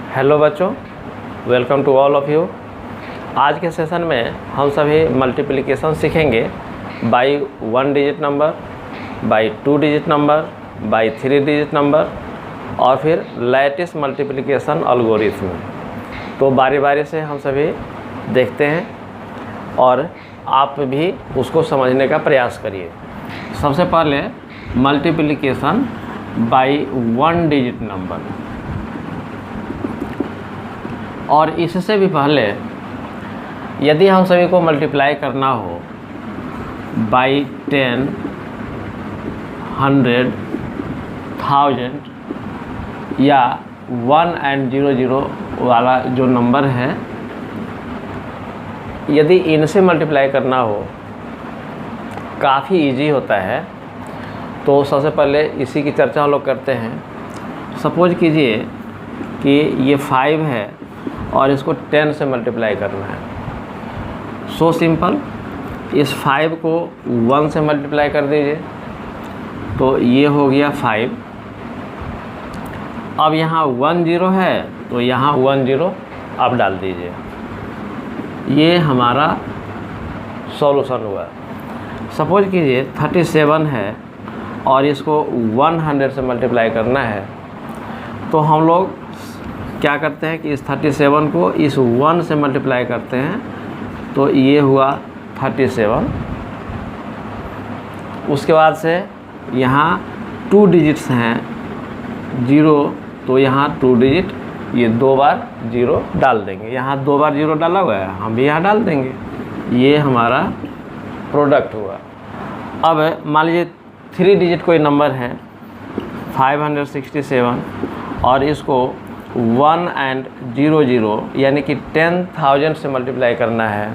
Hello बच्चों, welcome to all of you. आज के सेशन में हम सभी मल्टीप्लिकेशन सीखेंगे by 1 digit number, by 2 digit number, by 3 digit number और फिर लैटिस मल्टीप्लिकेशन एल्गोरिथम। तो बारी बारी से हम सभी देखते हैं और आप भी उसको समझने का प्रयास करिए। सबसे पहले मल्टीप्लिकेशन बाय 1 डिजिट नंबर, और इससे भी पहले यदि हम सभी को मल्टीप्लाई करना हो बाई 10, 100, 1000 या 1 and 00 वाला जो नंबर है, यदि इनसे मल्टीप्लाई करना हो काफ़ी इजी होता है। तो सबसे पहले इसी की चर्चा हम लोग करते हैं। सपोज कीजिए कि ये 5 है और इसको 10 से मल्टीप्लाई करना है। सो सिंपल, इस 5 को 1 से मल्टीप्लाई कर दीजिए तो ये हो गया 5। अब यहाँ 1 0 है तो यहाँ 1 0 आप डाल दीजिए। ये हमारा सॉल्यूशन हुआ। सपोज कीजिए 37 है और इसको 100 से मल्टीप्लाई करना है, तो हम लोग क्या करते हैं कि इस 37 को इस 1 से मल्टीप्लाई करते हैं, तो ये हुआ 37। उसके बाद से यहाँ 2 डिजिट्स हैं 0, तो यहाँ 2 डिजिट, ये 2 बार 0 डाल देंगे। यहाँ 2 बार 0 डाला हुआ है, हम भी यहाँ डाल देंगे। ये हमारा प्रोडक्ट हुआ। अब मान लीजिए 3 डिजिट कोई नंबर है 567 और इसको 1 and 00 यानी कि 10,000 से मल्टीप्लाई करना है,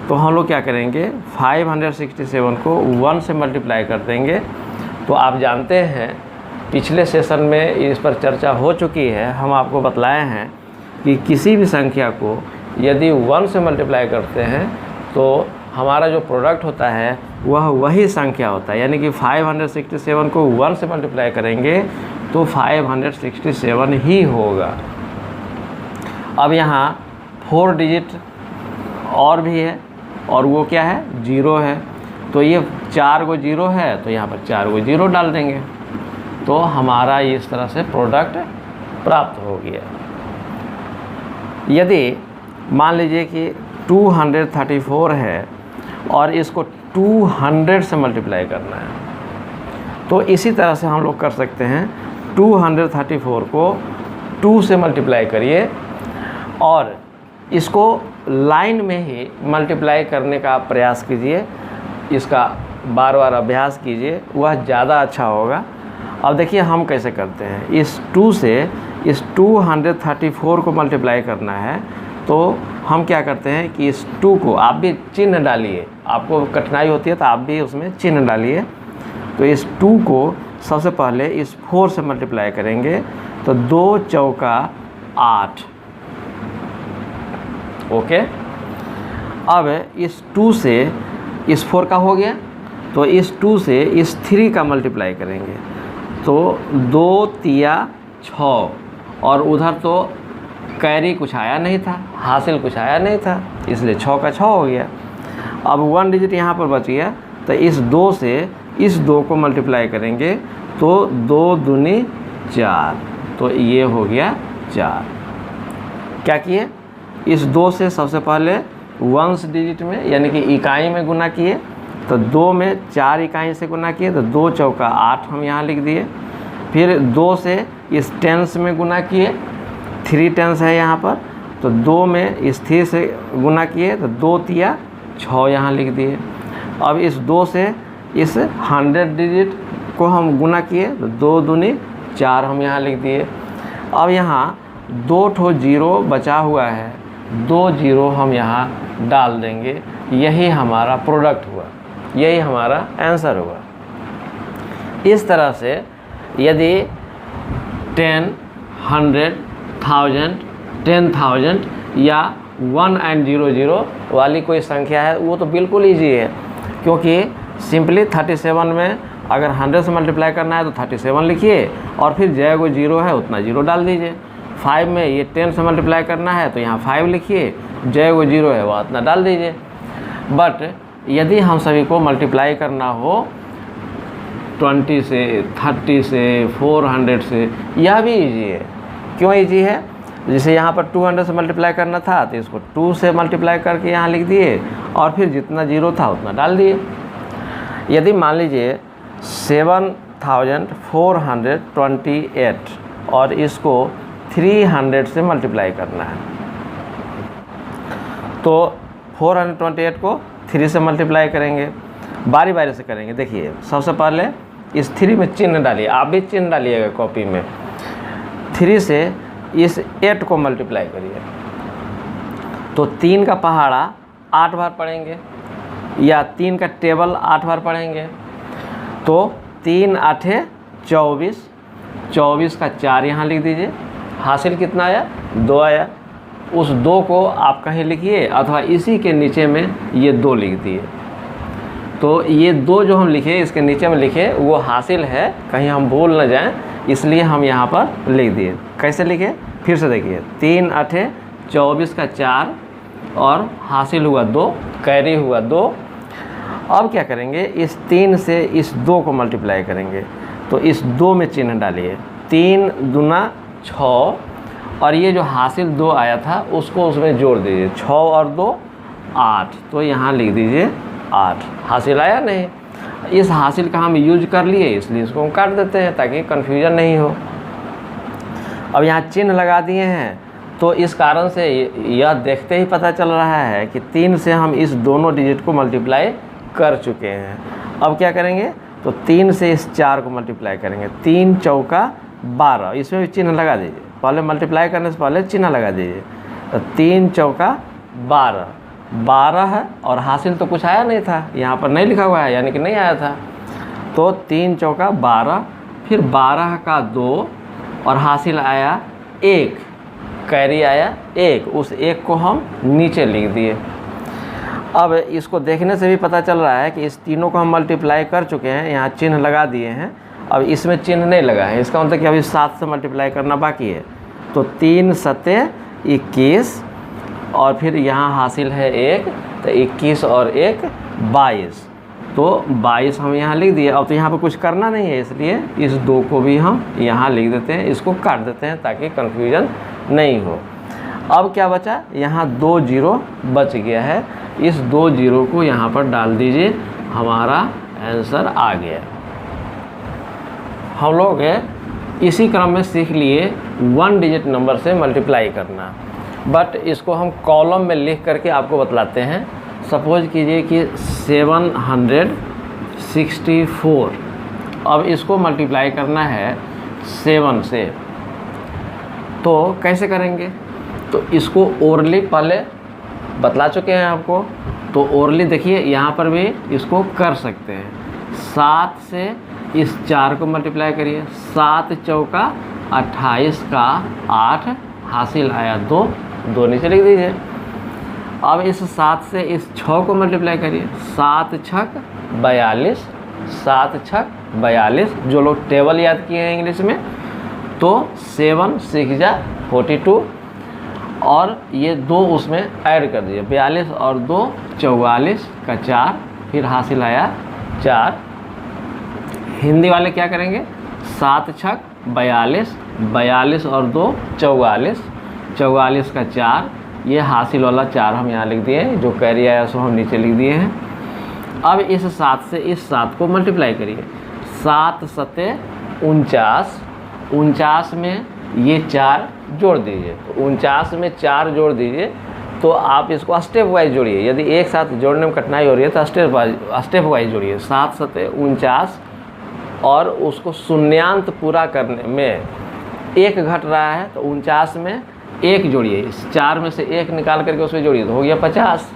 तो हम लोग क्या करेंगे 567 को 1 से मल्टीप्लाई कर देंगे। तो आप जानते हैं पिछले सेशन में इस पर चर्चा हो चुकी है। हम आपको बतलाए हैं कि किसी भी संख्या को यदि 1 से मल्टीप्लाई करते हैं तो हमारा जो प्रोडक्ट होता है वह वही संख्या होता है। यानी कि 567 को 1 से मल्टीप्लाई करेंगे तो 567 ही होगा। अब यहाँ 4 डिजिट और भी है, और वो क्या है 0 है, तो ये 4 को 0 है तो यहाँ पर 4 को 0 डाल देंगे, तो हमारा इस तरह से प्रोडक्ट प्राप्त हो गया। यदि मान लीजिए कि 234 है और इसको 200 से मल्टीप्लाई करना है, तो इसी तरह से हम लोग कर सकते हैं। 234 को 2 से मल्टीप्लाई करिए और इसको लाइन में ही मल्टीप्लाई करने का प्रयास कीजिए। इसका बार बार अभ्यास कीजिए, वह ज़्यादा अच्छा होगा। अब देखिए हम कैसे करते हैं। इस 2 से इस 234 को मल्टीप्लाई करना है, तो हम क्या करते हैं कि इस 2 को, आप भी चिन्ह डालिए, आपको कठिनाई होती है तो आप भी उसमें चिन्ह डालिए। तो इस 2 को सबसे पहले इस 4 से मल्टीप्लाई करेंगे, तो 2 चौका 8। ओके। अब इस 2 से इस 4 का हो गया, तो इस 2 से इस 3 का मल्टीप्लाई करेंगे, तो 2 तिया 6, और उधर तो कैरी कुछ आया नहीं था, हासिल कुछ आया नहीं था, इसलिए 6 का 6 हो गया। अब 1 डिजिट यहाँ पर बच गया, तो इस 2 से इस 2 को मल्टीप्लाई करेंगे, तो 2 दूनी 4, तो ये हो गया 4। क्या किए, इस 2 से सबसे पहले 1 डिजिट में यानी कि इकाई में गुना किए, तो 2 में 4 इकाई से गुना किए, तो 2 चौका 8 हम यहाँ लिख दिए। फिर 2 से इस 10 में गुना किए, 3 10 है यहाँ पर, तो 2 में इस 3 से गुना किए, तो 2 तिया 6 यहाँ लिख दिए। अब इस 2 से इस 100 डिजिट को हम गुना किए, तो 2 दूनी 4 हम यहाँ लिख दिए। अब यहाँ 2 ठो 0 बचा हुआ है, 2 0 हम यहाँ डाल देंगे। यही हमारा प्रोडक्ट हुआ, यही हमारा आंसर हुआ। इस तरह से यदि 10, 100, 1000, 10,000 या 1 and 00 वाली कोई संख्या है, वो तो बिल्कुल ईजी है, क्योंकि सिंपली 37 में अगर 100 से मल्टीप्लाई करना है तो 37 लिखिए और फिर जय को 0 है उतना 0 डाल दीजिए। 5 में ये 10 से मल्टीप्लाई करना है तो यहाँ 5 लिखिए, जो 0 है वह इतना डाल दीजिए। बट यदि हम सभी को मल्टीप्लाई करना हो 20 से, 30 से, 400 से, यह भी ईजी है। क्यों ईजी है? जैसे यहाँ पर 200 से मल्टीप्लाई करना था तो इसको 2 से मल्टीप्लाई करके यहाँ लिख दिए और फिर जितना 0 था उतना डाल दिए। यदि मान लीजिए 7428 और इसको 300 से मल्टीप्लाई करना है तो 428 को 3 से मल्टीप्लाई करेंगे, बारी बारी से करेंगे। देखिए सबसे पहले इस 3 में चिन्ह डालिए, आप भी चिन्ह डालिएगा कॉपी में। 3 से इस 8 को मल्टीप्लाई करिए तो 3 का पहाड़ा 8 बार पढ़ेंगे या 3 का टेबल 8 बार पढ़ेंगे। तो 3 8 24, 24 का 4 यहाँ लिख दीजिए। हासिल कितना आया? 2 आया। उस 2 को आप कहीं लिखिए अथवा इसी के नीचे में ये 2 लिख दिए। तो ये 2 जो हम लिखे इसके नीचे में लिखे वो हासिल है, कहीं हम भूल न जाएं, इसलिए हम यहाँ पर लिख दिए। कैसे लिखे? फिर से देखिए 3 8 24 का 4 और हासिल हुआ 2, कैरी हुआ 2। अब क्या करेंगे? इस 3 से इस 2 को मल्टीप्लाई करेंगे तो इस 2 में चिन्ह डालिए। 3 दूना 6 और ये जो हासिल 2 आया था उसको उसमें जोड़ दीजिए। 6 और 2 8, तो यहाँ लिख दीजिए 8। हासिल आया नहीं? इस हासिल का हम यूज कर लिए इसलिए इसको हम काट देते हैं ताकि कन्फ्यूजन नहीं हो। अब यहाँ चिन्ह लगा दिए हैं तो इस कारण से यह देखते ही पता चल रहा है कि 3 से हम इस दोनों डिजिट को मल्टीप्लाई कर चुके हैं। अब क्या करेंगे? तो 3 से इस 4 को मल्टीप्लाई करेंगे। 3 चौका 12, इसमें भी चिन्ह लगा दीजिए। पहले मल्टीप्लाई करने से पहले चिन्ह लगा दीजिए। तो 3 चौका 12, 12 है और हासिल तो कुछ आया नहीं था, यहाँ पर नहीं लिखा हुआ है यानी कि नहीं आया था। तो 3 चौका 12, फिर 12 का 2 और हासिल आया 1, कैरी आया 1। उस 1 को हम नीचे लिख दिए। अब इसको देखने से भी पता चल रहा है कि इस तीनों को हम मल्टीप्लाई कर चुके हैं, यहाँ चिन्ह लगा दिए हैं। अब इसमें चिन्ह नहीं लगा है, इसका मतलब कि अभी 7 से मल्टीप्लाई करना बाकी है। तो 3 7 21 और फिर यहाँ हासिल है 1, तो 21 और 1 22। तो 22 हम यहाँ लिख दिए। अब तो यहाँ पर कुछ करना नहीं है इसलिए इस 2 को भी हम यहाँ लिख देते हैं, इसको काट देते हैं ताकि कन्फ्यूजन नहीं हो। अब क्या बचा? यहाँ 2 0 बच गया है। इस 2 0 को यहाँ पर डाल दीजिए, हमारा आंसर आ गया। हम लोग इसी क्रम में सीख लिए 1 डिजिट नंबर से मल्टीप्लाई करना, बट इसको हम कॉलम में लिख करके आपको बतलाते हैं। सपोज कीजिए कि 764, अब इसको मल्टीप्लाई करना है 7 से, तो कैसे करेंगे? तो इसको ओरली पहले बतला चुके हैं आपको, तो ओरली देखिए यहाँ पर भी इसको कर सकते हैं। 7 से इस 4 को मल्टीप्लाई करिए। 7 चौका 28 का 8, हासिल आया 2, 2 नीचे लिख दीजिए। अब इस 7 से इस 6 को मल्टीप्लाई करिए। 7 छक 42, 7 छक 42। जो लोग टेबल याद किए हैं इंग्लिश में तो 7 6 जा 42 और ये 2 उसमें ऐड कर दीजिए। 42 और 2 44 का 4, फिर हासिल आया 4। हिंदी वाले क्या करेंगे? 7 छक 42, 42 और 2 44, 44 का 4, ये हासिल वाला 4 हम यहाँ लिख दिए, जो कैरी आया सो हम नीचे लिख दिए हैं। अब इस 7 से इस 7 को मल्टीप्लाई करिए। 7 7 49, 49 में ये 4 जोड़ दीजिए। तो 49 में 4 जोड़ दीजिए। तो आप इसको स्टेप वाइज जोड़िए, यदि एक साथ जोड़ने में कठिनाई हो रही है तो स्टेप वाइज जोड़िए। 7 7 49 और उसको शून्यांत पूरा करने में 1 घट रहा है तो 49 में 1 जोड़िए। इस 4 में से 1 निकाल करके उसमें जोड़िए तो हो गया 50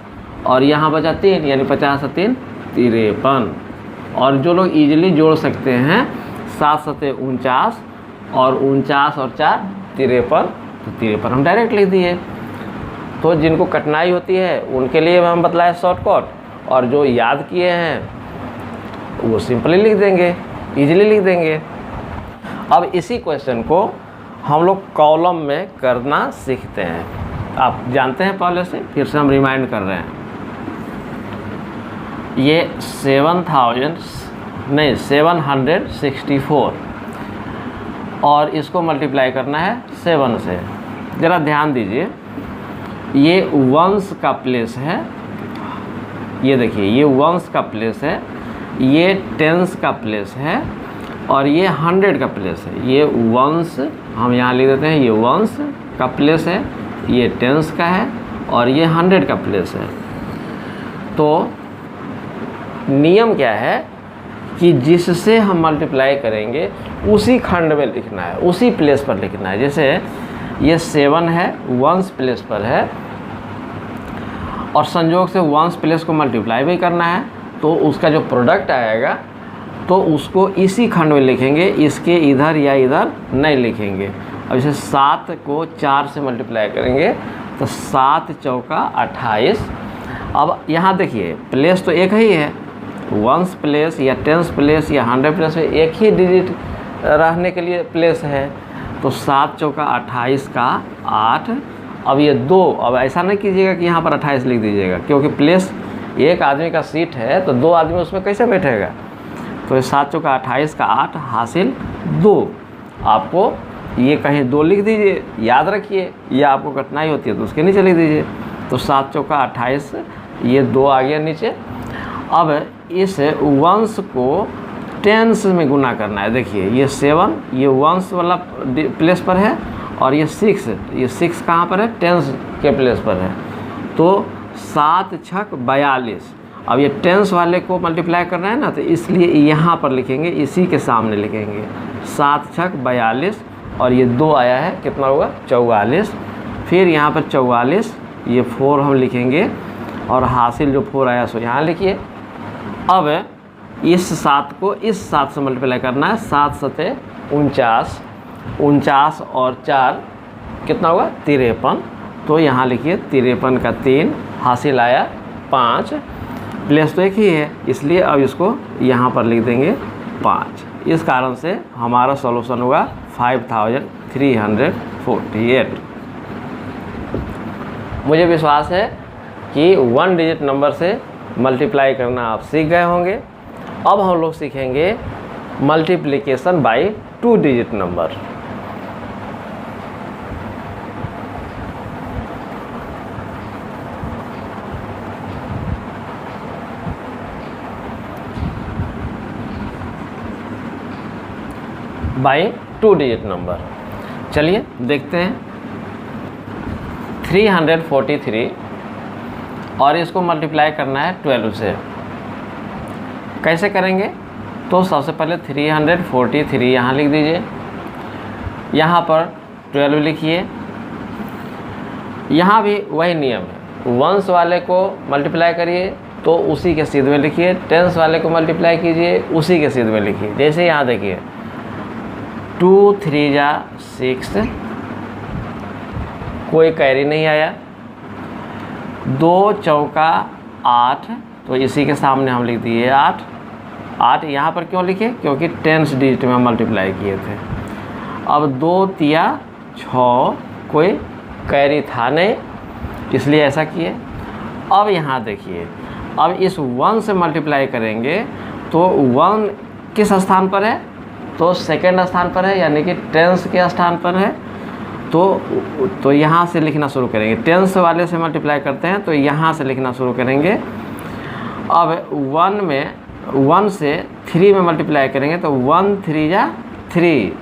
और यहाँ बचा 3, यानी 50 3 53। और जो लोग इजीली जोड़ सकते हैं 7 7 49 और 49 और 4 53, तो 53 हम डायरेक्ट लिख दिए। तो जिनको कठिनाई होती है उनके लिए हम बतलाए शॉर्टकट, और जो याद किए हैं वो सिंपली लिख देंगे, इजीली लिख देंगे। अब इसी क्वेश्चन को हम लोग कॉलम में करना सीखते हैं। आप जानते हैं पहले से, फिर से हम रिमाइंड कर रहे हैं। ये 764 और इसको मल्टीप्लाई करना है 7 से। ज़रा ध्यान दीजिए, ये वंस का प्लेस है, ये देखिए ये वंस का प्लेस है, ये टेंस का प्लेस है और ये 100 का प्लेस है। ये वंस हम यहाँ लिख देते हैं, ये वंस का प्लेस है, ये टेंस का है और ये 100 का प्लेस है। तो नियम क्या है कि जिससे हम मल्टीप्लाई करेंगे उसी खंड में लिखना है, उसी प्लेस पर लिखना है। जैसे ये 7 है, वंस प्लेस पर है और संयोग से वंस प्लेस को मल्टीप्लाई भी करना है, तो उसका जो प्रोडक्ट आएगा तो उसको इसी खंड में लिखेंगे, इसके इधर या इधर नहीं लिखेंगे। अब जैसे 7 को 4 से मल्टीप्लाई करेंगे तो 7 चौका 28। अब यहाँ देखिए प्लेस तो एक ही है, वंस प्लेस या टेंस प्लेस या 100 प्लेस में एक ही डिजिट रहने के लिए प्लेस है। तो 7 चौका 28 का 8। अब ये 2, अब ऐसा नहीं कीजिएगा कि यहाँ पर 28 लिख दीजिएगा, क्योंकि प्लेस एक आदमी का सीट है तो 2 आदमी उसमें कैसे बैठेगा। तो ये 7 चौका 28 का 8 हासिल 2। आपको ये कहीं 2 लिख दीजिए, याद रखिए, ये आपको कठिनाई होती है तो उसके नीचे लिख दीजिए। तो 7 चौका 28, ये 2 आ गया नीचे। अब इस वंस को टेंस में गुना करना है। देखिए ये 7 ये वंस वाला प्लेस पर है और ये 6 कहाँ पर है, टेंस के प्लेस पर है। तो 7 छक 42। अब ये टेंस वाले को मल्टीप्लाई करना है ना, तो इसलिए यहाँ पर लिखेंगे, इसी के सामने लिखेंगे 7 छक 42 और ये 2 आया है, कितना हुआ 44। फिर यहाँ पर 44, ये 4 हम लिखेंगे और हासिल जो 4 आया सो यहाँ लिखिए। अब इस 7 को इस 7 से मल्टीप्लाई करना है, 7 सते 49, 49 और 4 कितना हुआ 53। तो यहाँ लिखिए 53 का 3 हासिल आया 5। प्लेस तो एक ही है, इसलिए अब इसको यहाँ पर लिख देंगे 5। इस कारण से हमारा सॉल्यूशन होगा 5348। मुझे विश्वास है कि 1 डिजिट नंबर से मल्टीप्लाई करना आप सीख गए होंगे। अब हम लोग सीखेंगे multiplication by 2 digit number. By 2 digit number. चलिए देखते हैं। 343 और इसको मल्टीप्लाई करना है 12 से। कैसे करेंगे? तो सबसे पहले 343 यहाँ लिख दीजिए, यहाँ पर 12 लिखिए। यहाँ भी वही नियम है, वंस वाले को मल्टीप्लाई करिए तो उसी के सीध में लिखिए, टेंस वाले को मल्टीप्लाई कीजिए उसी के सीध में लिखिए। जैसे यहाँ देखिए 2 3 जा 6, कोई कैरी नहीं आया। 2 चौका 8, तो इसी के सामने हम लिख दिए 8। यहाँ पर क्यों लिखे? क्योंकि टेंस डिजिट में मल्टीप्लाई किए थे। अब 2 तिया 6, कोई कैरी था नहीं, इसलिए ऐसा किए। अब यहाँ देखिए, अब इस 1 से मल्टीप्लाई करेंगे तो 1 किस स्थान पर है? तो सेकेंड स्थान पर है, यानी कि टेंस के स्थान पर है। तो यहाँ से लिखना शुरू करेंगे। टेंस वाले से मल्टीप्लाई करते हैं तो यहाँ से लिखना शुरू करेंगे। अब 1 से 3 में मल्टीप्लाई करेंगे तो 1 3 जा 3।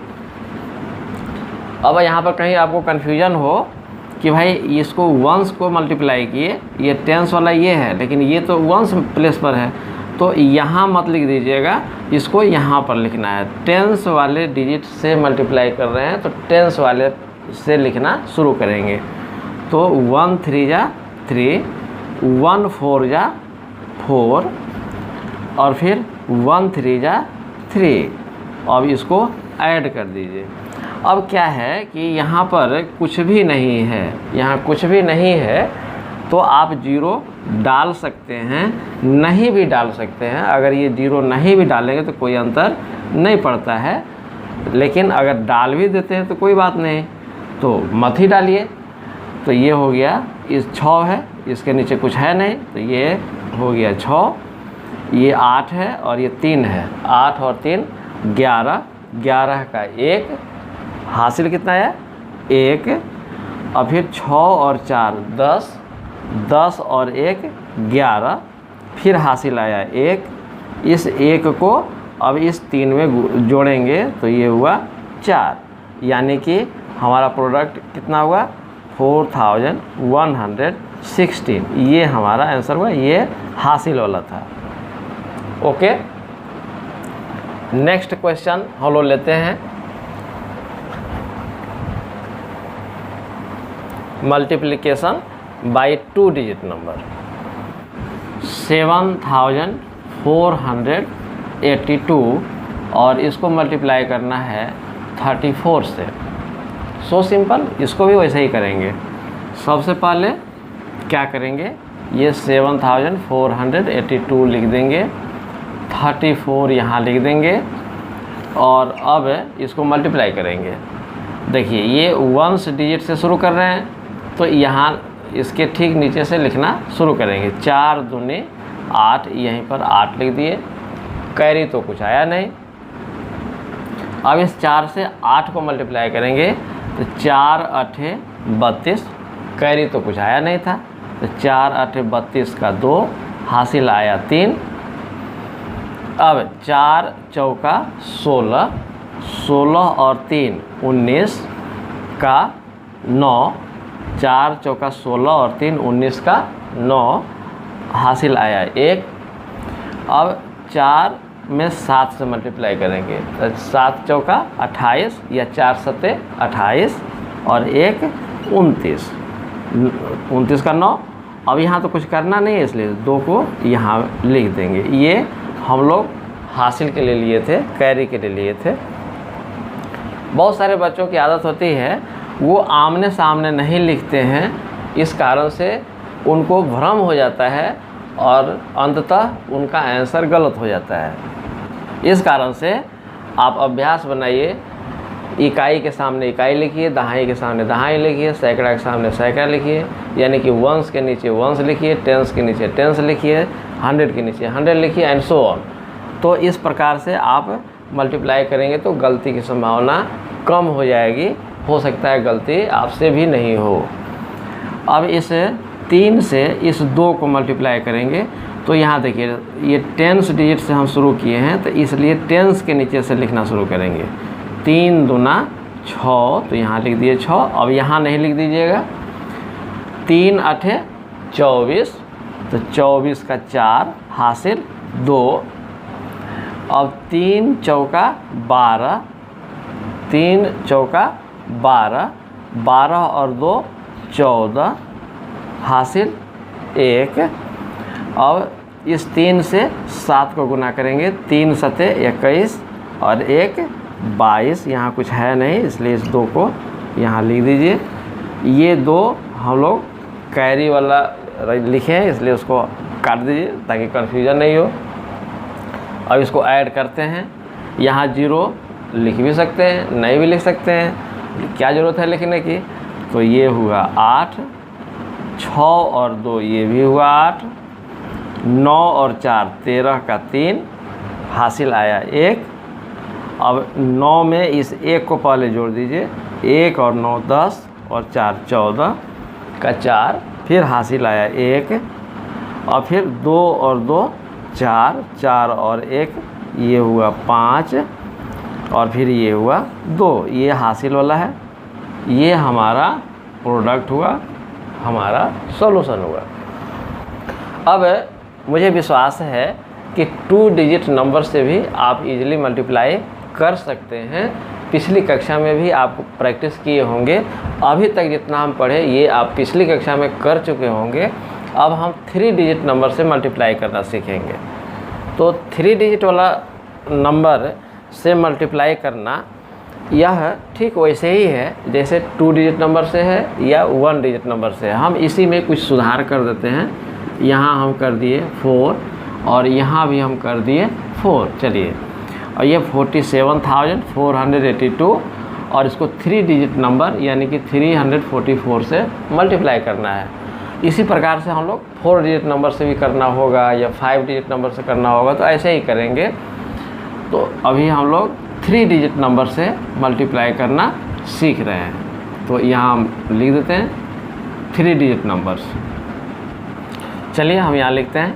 अब यहाँ पर कहीं आपको कन्फ्यूजन हो कि भाई इसको वंस को मल्टीप्लाई किए, ये टेंस वाला ये है लेकिन ये तो वंस प्लेस पर है, तो यहाँ मत लिख दीजिएगा, इसको यहाँ पर लिखना है। टेंस वाले डिजिट से मल्टीप्लाई कर रहे हैं तो टेंस वाले से लिखना शुरू करेंगे। तो 1 3 जा 3, 1 4 जा 4 और फिर 1 3 जा 3। अब इसको ऐड कर दीजिए। अब क्या है कि यहाँ पर कुछ भी नहीं है, यहाँ कुछ भी नहीं है तो आप 0 डाल सकते हैं, नहीं भी डाल सकते हैं। अगर ये 0 नहीं भी डालेंगे तो कोई अंतर नहीं पड़ता है, लेकिन अगर डाल भी देते हैं तो कोई बात नहीं, तो मत ही डालिए। तो ये हो गया, इस 6 है, इसके नीचे कुछ है नहीं, तो ये हो गया 6, ये 8 है और ये 3 है, 8 और 3 11, 11 का 1, हासिल कितना है 1, और फिर 6 और 4 10, 10 और 1 11, फिर हासिल आया 1, इस 1 को अब इस 3 में जोड़ेंगे तो ये हुआ 4, यानी कि हमारा प्रोडक्ट कितना हुआ 4116। ये हमारा आंसर हुआ, ये हासिल वाला था। ओके, नेक्स्ट क्वेश्चन हम लोग लेते हैं मल्टीप्लिकेशन बाय 2 डिजिट नंबर। 7482 और इसको मल्टीप्लाई करना है 34 से। सो सिंपल, इसको भी वैसे ही करेंगे। सबसे पहले क्या करेंगे, ये 7482 लिख देंगे, 34 यहाँ लिख देंगे, और अब इसको मल्टीप्लाई करेंगे। देखिए ये 1 डिजिट से शुरू कर रहे हैं, तो यहाँ इसके ठीक नीचे से लिखना शुरू करेंगे। 4 दूनी 8, यहीं पर 8 लिख दिए, कैरी तो कुछ आया नहीं। अब इस 4 से 8 को मल्टीप्लाई करेंगे तो 4 8 32, कैरी तो कुछ आया नहीं था, तो 4 8 32 का 2, हासिल आया 3। अब 4 चौका 16, 16 और 3 19 का 9, 4 चौका 16 और 3 19 का 9, हासिल आया 1। अब 4 में 7 से मल्टीप्लाई करेंगे तो 7 चौका 28 या 4 सत्ते 28 और 1 29, 29 का 9। अब यहाँ तो कुछ करना नहीं है, इसलिए 2 को यहाँ लिख देंगे। ये हम लोग हासिल के लिए लिए थे, कैरी के लिए लिए थे। बहुत सारे बच्चों की आदत होती है वो आमने सामने नहीं लिखते हैं, इस कारण से उनको भ्रम हो जाता है और अंततः उनका आंसर गलत हो जाता है। इस कारण से आप अभ्यास बनाइए, इकाई के सामने इकाई लिखिए, दहाई के सामने दहाई लिखिए, सैकड़ा के सामने सैकड़ा लिखिए, यानी कि वंस के नीचे वंस लिखिए, टेंस के नीचे टेंस लिखिए, 100 के नीचे 100 लिखिए, एंड सो ऑन। तो इस प्रकार से आप मल्टीप्लाई करेंगे तो गलती की संभावना कम हो जाएगी। हो सकता है गलती आपसे भी नहीं हो। अब इस 3 से इस 2 को मल्टीप्लाई करेंगे तो यहाँ देखिए ये 10 डिजिट से हम शुरू किए हैं, तो इसलिए 10 के नीचे से लिखना शुरू करेंगे। 3 दूना 6, तो यहाँ लिख दिए 6। अब यहाँ नहीं लिख दीजिएगा। 3 8 24, तो 24 का 4, हासिल 2। अब 3 चौका 12, 3 चौका 12, 12 और 2 14, हासिल 1। अब इस 3 से 7 को गुना करेंगे, 3 सते 21 और 1 22, यहाँ कुछ है नहीं इसलिए इस 2 को यहाँ लिख दीजिए। ये 2 हम लोग कैरी वाला लिखे हैं इसलिए उसको काट दीजिए ताकि कन्फ्यूजन नहीं हो। अब इसको ऐड करते हैं, यहाँ 0 लिख भी सकते हैं, नहीं भी लिख सकते हैं, क्या ज़रूरत है लिखने की। तो ये हुआ 8, 6 और 2 ये भी हुआ 8, 9 और 4 13 का 3, हासिल आया 1। अब 9 में इस 1 को पहले जोड़ दीजिए, 1 और 9 10 और 4 14 का 4, फिर हासिल आया 1। और फिर 2 और 2 4, 4 और 1 ये हुआ 5, और फिर ये हुआ 2, ये हासिल वाला है। ये हमारा प्रोडक्ट हुआ, हमारा सॉल्यूशन हुआ। अब मुझे विश्वास है कि 2 डिजिट नंबर से भी आप इजीली मल्टीप्लाई कर सकते हैं। पिछली कक्षा में भी आप प्रैक्टिस किए होंगे, अभी तक जितना हम पढ़े ये आप पिछली कक्षा में कर चुके होंगे। अब हम 3 डिजिट नंबर से मल्टीप्लाई करना सीखेंगे। तो 3 डिजिट वाला नंबर से मल्टीप्लाई करना यह ठीक वैसे ही है जैसे 2 डिजिट नंबर से है या 1 डिजिट नंबर से है। हम इसी में कुछ सुधार कर देते हैं। यहाँ हम कर दिए 4 और यहाँ भी हम कर दिए 4। चलिए और ये 47,482 और इसको 3 डिजिट नंबर यानी कि 344 से मल्टीप्लाई करना है। इसी प्रकार से हम लोग 4 डिजिट नंबर से भी करना होगा या 5 डिजिट नंबर से करना होगा, तो ऐसे ही करेंगे। तो अभी हम लोग 3 डिजिट नंबर से मल्टीप्लाई करना सीख रहे हैं। तो यहाँ हम लिख देते हैं 3 डिजिट नंबर्स। चलिए हम यहाँ लिखते हैं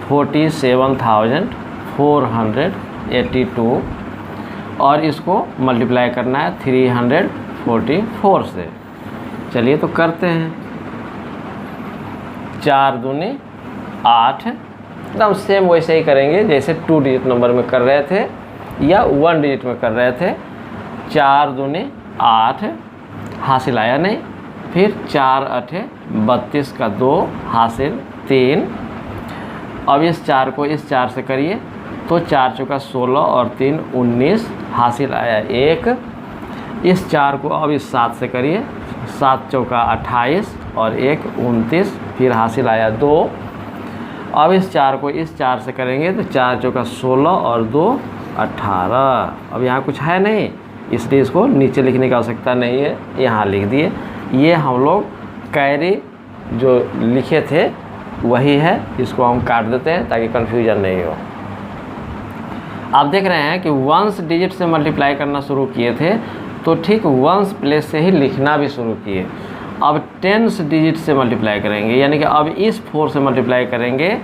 47,482 और इसको मल्टीप्लाई करना है 344 से। चलिए तो करते हैं। 4 दूनी 8, एकदम सेम वैसे ही करेंगे जैसे 2 डिजिट नंबर में कर रहे थे या 1 डिजिट में कर रहे थे। 4 दूनी 8 हासिल आया नहीं, फिर 4 8 32 का 2 हासिल 3। अब इस 4 को इस 4 से करिए तो 4 चौका 16 और 3 19 हासिल आया 1। इस 4 को अब इस 7 से करिए, 7 चौका 28 और 1 29, फिर हासिल आया 2। अब इस 4 को इस 4 से करेंगे तो 4 चौका 16 और 2 18। अब यहाँ कुछ है नहीं, इसलिए इसको नीचे लिखने की आवश्यकता नहीं है, यहाँ लिख दिए। ये हम लोग कैरी जो लिखे थे वही है, इसको हम काट देते हैं ताकि कन्फ्यूजन नहीं हो। आप देख रहे हैं कि वंस डिजिट से मल्टीप्लाई करना शुरू किए थे तो ठीक वंस प्लेस से ही लिखना भी शुरू किए। अब टेंस डिजिट से मल्टीप्लाई करेंगे, यानी कि अब इस 4 से मल्टीप्लाई करेंगे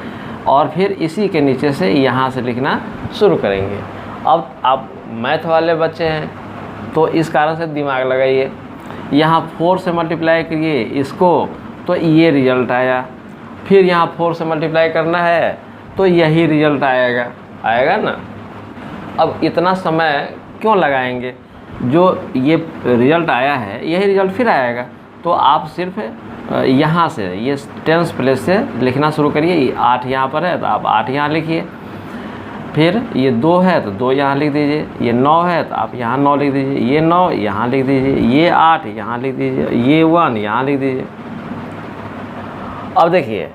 और फिर इसी के नीचे से यहाँ से लिखना शुरू करेंगे। अब आप मैथ वाले बच्चे हैं तो इस कारण से दिमाग लगाइए। यहाँ 4 से मल्टीप्लाई करिए इसको तो ये रिजल्ट आया, फिर यहाँ 4 से मल्टीप्लाई करना है तो यही रिजल्ट आएगा ना। अब इतना समय क्यों लगाएंगे, जो ये रिजल्ट आया है यही रिजल्ट फिर आएगा। तो आप सिर्फ यहाँ से ये टेंस प्लेस से लिखना शुरू करिए। ये 8 यहाँ पर है तो आप 8 यहाँ लिखिए, फिर ये 2 है तो 2 यहाँ लिख दीजिए, ये 9 है तो आप यहाँ 9 लिख दीजिए, ये 9 यहाँ लिख दीजिए, ये 8 यहाँ लिख दीजिए, ये 1 यहाँ लिख दीजिए। अब देखिए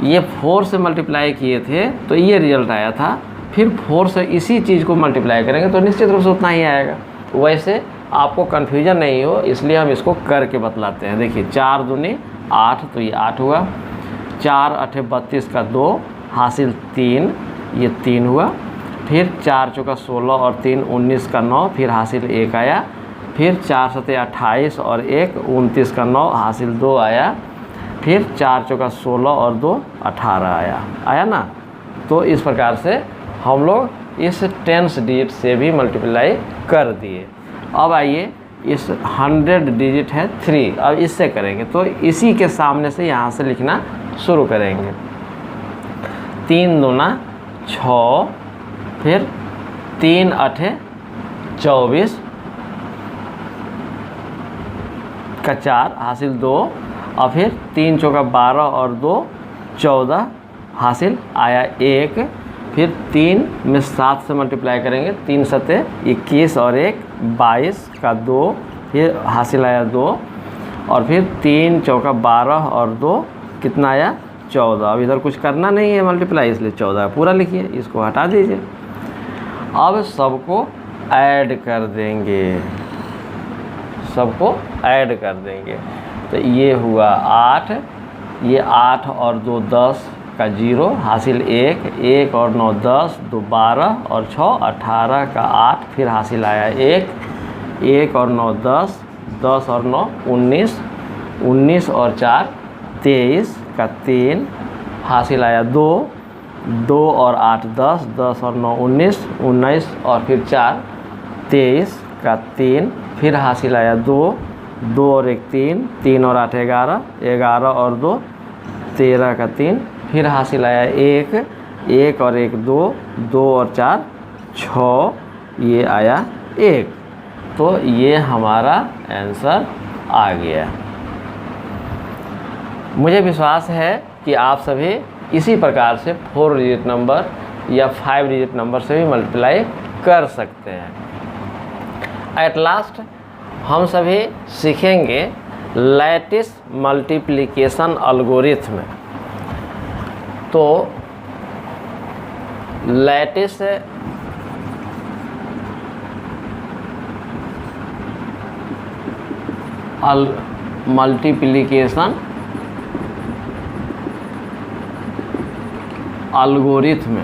ये 4 से मल्टीप्लाई किए थे तो ये रिजल्ट आया था, फिर 4 से इसी चीज़ को मल्टीप्लाई करेंगे तो निश्चित रूप से उतना ही आएगा। वैसे आपको कन्फ्यूजन नहीं हो इसलिए हम इसको करके बतलाते हैं। देखिए 4 दूनी 8 तो ये 8 हुआ, 4 8 32 का 2 हासिल 3, ये 3 हुआ, फिर 4 चौका 16 और 3 19 का 9, फिर हासिल 1 आया, फिर 4 7 28 और 1 29 का 9 हासिल 2 आया, फिर 4 चौका 16 और 2 18 आया ना। तो इस प्रकार से हम लोग इस टेंस डिजिट से भी मल्टीप्लाई कर दिए। अब आइए इस 100 डिजिट है 3, अब इससे करेंगे तो इसी के सामने से यहाँ से लिखना शुरू करेंगे। 3 दूना 6, फिर 3 8 24 का 4 हासिल 2 और फिर 3 चौका 12 और 2 14 हासिल आया 1, फिर 3 में 7 से मल्टीप्लाई करेंगे, 3 7 21 और 1 22 का 2, फिर हासिल आया 2 और फिर 3 चौका 12 और 2 कितना आया 14। अब इधर कुछ करना नहीं है मल्टीप्लाई, इसलिए 14 पूरा लिखिए, इसको हटा दीजिए। अब सबको ऐड कर देंगे, सबको ऐड कर देंगे। तो ये हुआ 8, ये 8 और 2 10 का 0 हासिल 1, 1 और 9 10, 2 12 और 6 18 का 8, फिर हासिल आया 1, 1 और 9 10, 10 और 9 19, 19 और 4 23 का 3 हासिल आया 2, 2 और 8 10, 10 और 9 19, 19 और फिर 4 23 का 3, फिर हासिल आया 2, 2 और 1 3, 3 और 8 11, 11 और 2 13 का 3, फिर हासिल आया 1, 1 और 1 2, 2 और 4 6, ये आया 1। तो ये हमारा आंसर आ गया। मुझे विश्वास है कि आप सभी इसी प्रकार से 4 डिजिट नंबर या 5 डिजिट नंबर से भी मल्टीप्लाई कर सकते हैं। एट लास्ट हम सभी सीखेंगे लैटिस मल्टीप्लिकेशन एल्गोरिथम। तो लैटिस मल्टीप्लिकेशन एल्गोरिथम।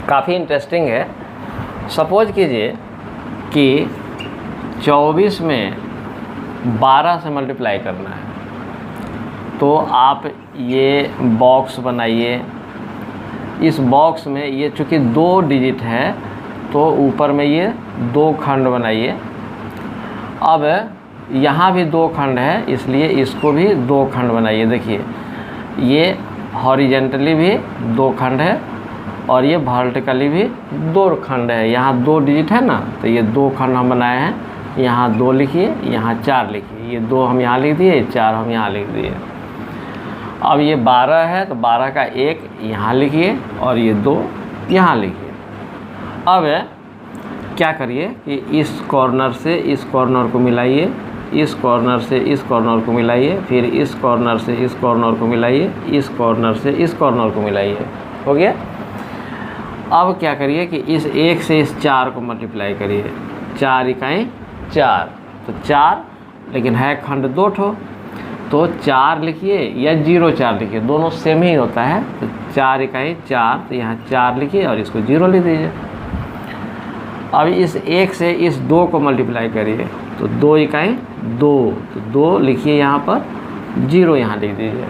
काफ़ी इंटरेस्टिंग है। सपोज कीजिए कि 24 में 12 से मल्टीप्लाई करना है, तो आप ये बॉक्स बनाइए। इस बॉक्स में ये चूँकि 2 डिजिट है तो ऊपर में ये 2 खंड बनाइए। अब यहाँ भी 2 खंड है, इसलिए इसको भी 2 खंड बनाइए। देखिए ये हॉरिजेंटली भी 2 खंड है और ये वर्टिकली भी 2 खंड है। यहाँ 2 डिजिट है ना, तो ये 2 खंड हम बनाए हैं। यहाँ 2 लिखिए, यहाँ 4 लिखिए। ये 2 हम यहाँ लिख दिए, 4 हम यहाँ लिख दिए। अब ये 12 है तो 12 का 1 यहाँ लिखिए और ये 2 यहाँ लिखिए। अब क्या करिए कि इस कॉर्नर से इस कॉर्नर को मिलाइए, इस कॉर्नर से इस कॉर्नर को मिलाइए, फिर इस कॉर्नर से इस कॉर्नर को मिलाइए, इस कॉर्नर से इस कॉर्नर को मिलाइए। हो गया। अब क्या करिए कि इस 1 से इस 4 को मल्टीप्लाई करिए। 4 इकाई 4, तो 4, लेकिन है खंड 2 ठो, तो 4 लिखिए या 0,4 लिखिए, दोनों सेम ही होता है। तो 4 इकाई 4, तो यहाँ 4 लिखिए और इसको 0 लिख दीजिए। अब इस 1 से इस 2 को मल्टीप्लाई करिए, तो 2 इकाई 2, तो 2 लिखिए यहाँ पर, 0 यहाँ लिख दीजिए।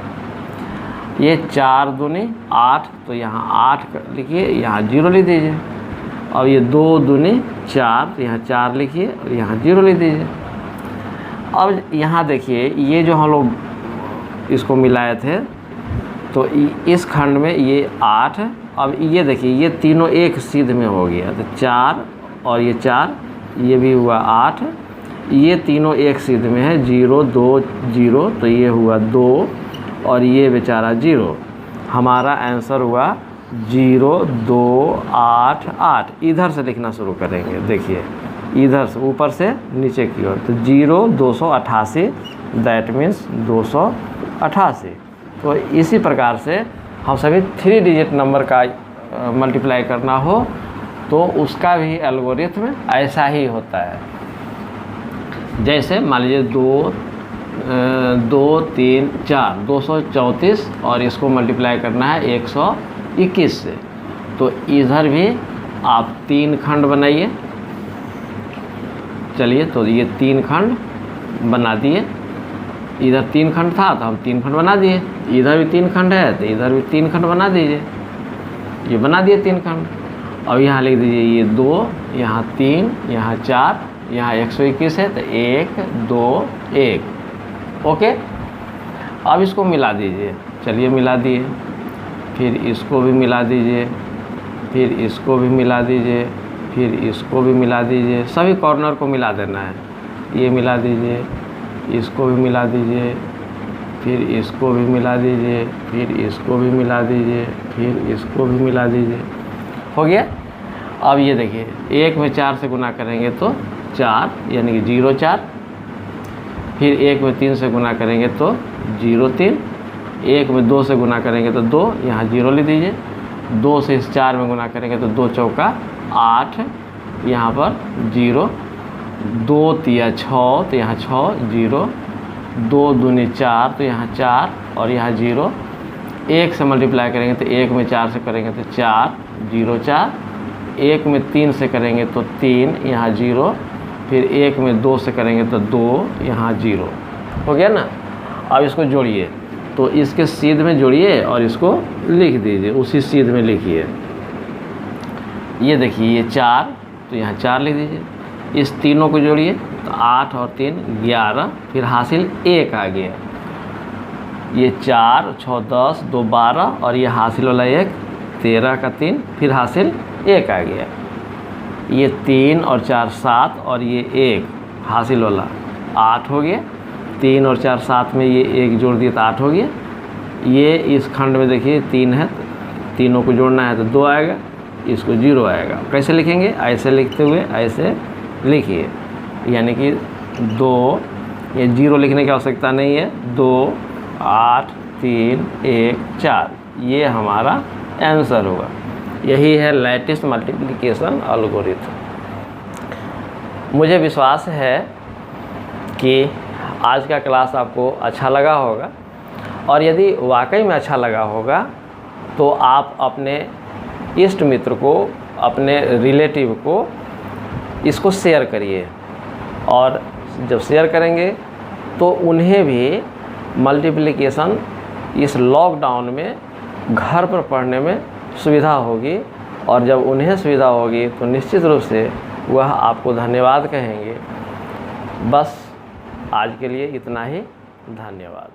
ये 4 दूनी 8, तो यहाँ 8 लिखिए, यहाँ 0 लिख दीजिए। अब ये 2 दूनी 4, तो यहाँ 4 लिखिए और यहाँ 0 लिख दीजिए। अब यहाँ देखिए ये जो हम लोग इसको मिलाए थे, तो इस खंड में ये 8 है। अब ये देखिए ये तीनों एक सीध में हो गया, तो 4 और ये 4, ये भी हुआ 8। ये तीनों एक सीध में है, 0 2 0, तो ये हुआ 2 और ये बेचारा 0। हमारा आंसर हुआ 0 2 8 8। इधर से लिखना शुरू करेंगे। देखिए इधर से ऊपर से नीचे की ओर, तो 0 288, दैट मीन्स 288। तो इसी प्रकार से हम सभी 3 डिजिट नंबर का मल्टीप्लाई करना हो तो उसका भी एल्गोरिथम ऐसा ही होता है। जैसे मान लीजिए 2 2 3 4 234 और इसको मल्टीप्लाई करना है 121 से, तो इधर भी आप 3 खंड बनाइए। चलिए, तो ये 3 खंड बना दिए। इधर 3 खंड था तो हम 3 खंड बना दिए। इधर भी 3 खंड है तो इधर भी 3 खंड बना दीजिए। ये बना दिए 3 खंड। अब यहाँ लिख दीजिए ये 2, यहाँ 3, यहाँ 4, यहाँ 121 है तो 1 2 1। ओके। अब इसको मिला दीजिए। चलिए मिला दिए, फिर इसको भी मिला दीजिए, फिर इसको भी मिला दीजिए, फिर इसको भी मिला दीजिए। सभी कॉर्नर को मिला देना है। ये मिला दीजिए, इसको भी मिला दीजिए, फिर इसको भी मिला दीजिए, फिर इसको भी मिला दीजिए, फिर इसको भी मिला दीजिए। हो गया। अब ये देखिए 1 में 4 से गुना करेंगे तो 4, यानी कि 0 4। फिर 1 में 3 से गुना करेंगे तो 0 3। 1 में 2 से गुना करेंगे तो 2, यहाँ 0 ले दीजिए। 2 से इस 4 में गुना करेंगे तो 2 चौका 8, यहाँ पर 0। 2 तिया 6, तो यहाँ 6 0। 2 दूनी 4, तो यहाँ 4 और यहाँ 0। 1 से मल्टीप्लाई करेंगे तो 1 में 4 से करेंगे तो 4 0 4। 1 में 3 से करेंगे तो 3, यहाँ 0। फिर 1 में 2 से करेंगे तो 2, यहाँ 0। हो गया ना। अब इसको जोड़िए, तो इसके सीध में जोड़िए और इसको लिख दीजिए, उसी सीध में लिखिए। ये देखिए ये 4, तो यहाँ 4 लिख दीजिए। इस तीनों को जोड़िए तो 8 और 3 11, फिर हासिल 1 आ गया। ये 4 6 10 2 12 और ये हासिल वाला 1 13 का 3, फिर हासिल 1 आ गया। ये 3 और 4 7 और ये 1 हासिल वाला 8 हो गया। 3 और 4 7 में ये 1 जोड़ दिए तो 8 हो गया। ये इस खंड में देखिए 3 है, तीनों को जोड़ना है तो 2 आएगा, इसको 0 आएगा। कैसे लिखेंगे? ऐसे लिखते हुए ऐसे लिखिए, यानी कि 2, ये 0 लिखने की आवश्यकता नहीं है। 2 8 3 1 4, ये हमारा आंसर होगा। यही है लेटेस्ट मल्टीप्लिकेशन एल्गोरिथम। मुझे विश्वास है कि आज का क्लास आपको अच्छा लगा होगा, और यदि वाकई में अच्छा लगा होगा तो आप अपने इष्ट मित्र को, अपने रिलेटिव को इसको शेयर करिए, और जब शेयर करेंगे तो उन्हें भी मल्टीप्लिकेशन इस लॉकडाउन में घर पर पढ़ने में सुविधा होगी, और जब उन्हें सुविधा होगी तो निश्चित रूप से वह आपको धन्यवाद कहेंगे। बस आज के लिए इतना ही, धन्यवाद।